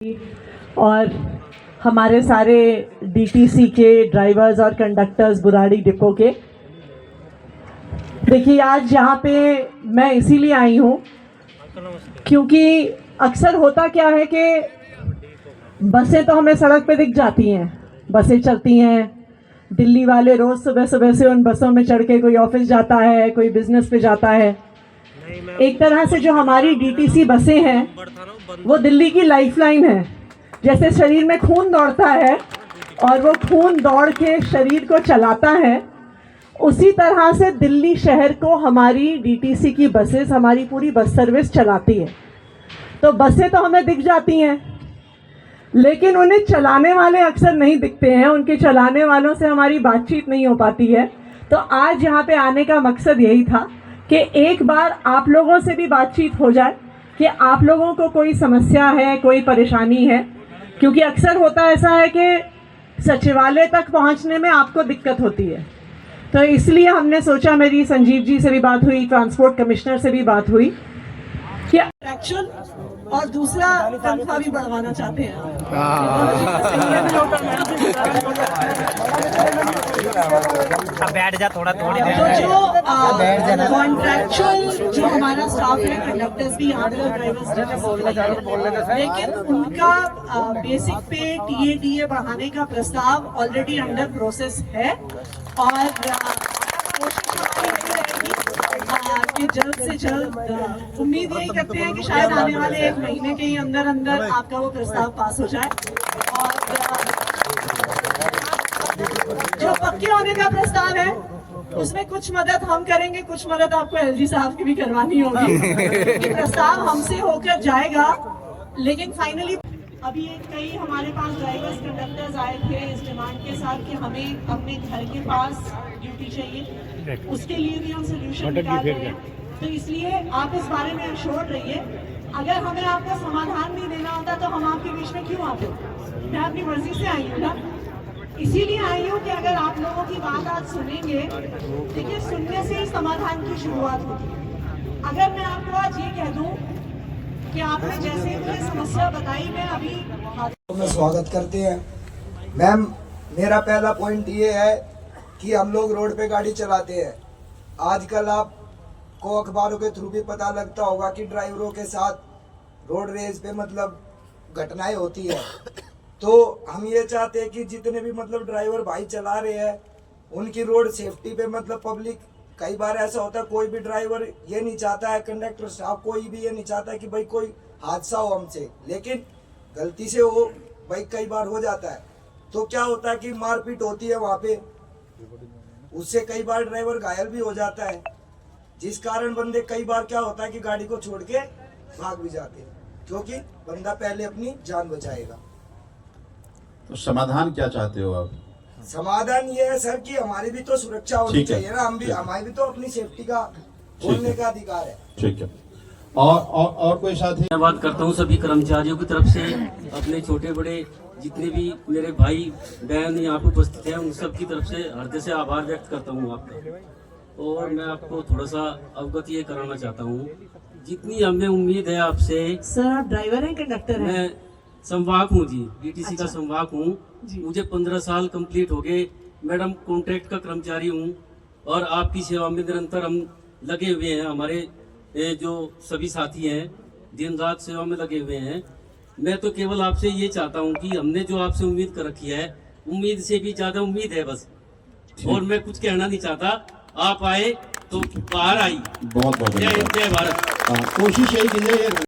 और हमारे सारे डीटीसी के ड्राइवर्स और कंडक्टर्स बुराड़ी डिपो के। देखिए, आज यहाँ पे मैं इसीलिए आई हूँ क्योंकि अक्सर होता क्या है कि बसें तो हमें सड़क पे दिख जाती हैं, बसें चलती हैं। दिल्ली वाले रोज़ सुबह सुबह से उन बसों में चढ़ के कोई ऑफिस जाता है, कोई बिजनेस पे जाता है। एक तरह से जो हमारी डीटीसी बसें हैं वो दिल्ली की लाइफलाइन है। जैसे शरीर में खून दौड़ता है और वो खून दौड़ के शरीर को चलाता है, उसी तरह से दिल्ली शहर को हमारी डीटीसी की बसेस, हमारी पूरी बस सर्विस चलाती है। तो बसें तो हमें दिख जाती हैं, लेकिन उन्हें चलाने वाले अक्सर नहीं दिखते हैं, उनके चलाने वालों से हमारी बातचीत नहीं हो पाती है। तो आज यहाँ पे आने का मकसद यही था कि एक बार आप लोगों से भी बातचीत हो जाए कि आप लोगों को कोई समस्या है, कोई परेशानी है। क्योंकि अक्सर होता ऐसा है कि सचिवालय तक पहुँचने में आपको दिक्कत होती है, तो इसलिए हमने सोचा, मेरी संजीव जी से भी बात हुई, ट्रांसपोर्ट कमिश्नर से भी बात हुई कि एक्चुअल और दूसरा तनख्वाह भी बढ़वाना चाहते हैं। बैठ जा थोड़ा थोड़ी तो जो कॉन्ट्रैक्चुअल जो हमारा स्टाफ है, कंडक्टर्स भी यहाँ पे, ड्राइवर्स, लेकिन उनका बेसिक पे टीए बढ़ाने का प्रस्ताव ऑलरेडी अंडर प्रोसेस है और कि जल्द से जल्द, उम्मीद यही करते हैं कि शायद आने वाले एक महीने के ही अंदर अंदर आपका वो प्रस्ताव पास हो जाए। और जो पक्के होने का प्रस्ताव है उसमें कुछ मदद हम करेंगे, कुछ मदद आपको एलजी साहब की भी करवानी होगी। प्रस्ताव हमसे होकर जाएगा, लेकिन फाइनली अभी कई हमारे पास ड्राइवर्स कंडक्टर्स आए थे इस डिमांड के साथ कि हमें अपने घर के पास ड्यूटी चाहिए, उसके लिए भी हम सोल्यूशन निकाल रहे हैं। तो इसलिए आप इस बारे में अश्योर रहिए। अगर हमें आपका समाधान नहीं देना होता तो हम आपके बीच में क्यों आते? मैं अपनी मर्जी से आई हूँ ना, इसीलिए आई हूँ कि अगर आप लोगों की बात आज सुनेंगे, देखिए सुनने से ही समाधान की शुरुआत होगी। अगर मैं आपको आज ये कह दूँ कि आपने जैसे मुझे समस्या बताई, मैं अभी में स्वागत करते हैं। मैम, मेरा पहला पॉइंट ये है कि हम लोग रोड पे गाड़ी चलाते हैं। आजकल आपको अखबारों के थ्रू भी पता लगता होगा कि ड्राइवरों के साथ रोड रेस पे मतलब घटनाएं होती है। तो हम ये चाहते हैं कि जितने भी मतलब ड्राइवर भाई चला रहे हैं उनकी रोड सेफ्टी पे मतलब पब्लिक, कई बार ऐसा होता है कोई भी ड्राइवर ये नहीं चाहता है, कंडक्टर स्टाफ कोई भी ये नहीं चाहता है कि भाई कोई हादसा हो हमसे, लेकिन गलती से वो भाई कई बार हो जाता है। तो क्या होता है कि मारपीट होती है वहाँ पे, उससे कई बार ड्राइवर घायल भी हो जाता है, जिस कारण बंदे कई बार क्या होता है कि गाड़ी को छोड़ के भाग भी जाते हैं, क्योंकि बंदा पहले अपनी जान बचाएगा। तो समाधान क्या चाहते हो आप? समाधान ये है सर कि हमारी भी तो सुरक्षा होनी चाहिए ना, हम भी, हमारी भी तो अपनी सेफ्टी का बोलने का अधिकार है। ठीक है। और कोई साथी? मैं बात करता हूँ सभी कर्मचारियों की तरफ से, अपने छोटे बड़े जितने भी मेरे भाई बहन यहाँ पे उपस्थित हैं, उन सब की तरफ से हृदय से आभार व्यक्त करता हूँ आपका। और मैं आपको थोड़ा सा अवगत ये कराना चाहता हूँ, जितनी हमें उम्मीद है आपसे। सर, आप ड्राइवर हैं, कंडक्टर हैं? मैं संवाहक हूँ जी, डीटीसी का अच्छा। संवाहक हूँ। मुझे 15 साल कंप्लीट हो गए। मैडम, कॉन्ट्रैक्ट का कर्मचारी हूँ और आपकी सेवा में निरंतर हम लगे हुए हैं। हमारे जो सभी साथी हैं दिन रात सेवा में लगे हुए हैं। मैं तो केवल आपसे ये चाहता हूँ कि हमने जो आपसे उम्मीद कर रखी है, उम्मीद से भी ज्यादा उम्मीद है बस, और मैं कुछ कहना नहीं चाहता। आप आए तो बाहर आई। बहुत बहुत जय हिंद, जय भारत। कोशिश यही की जाए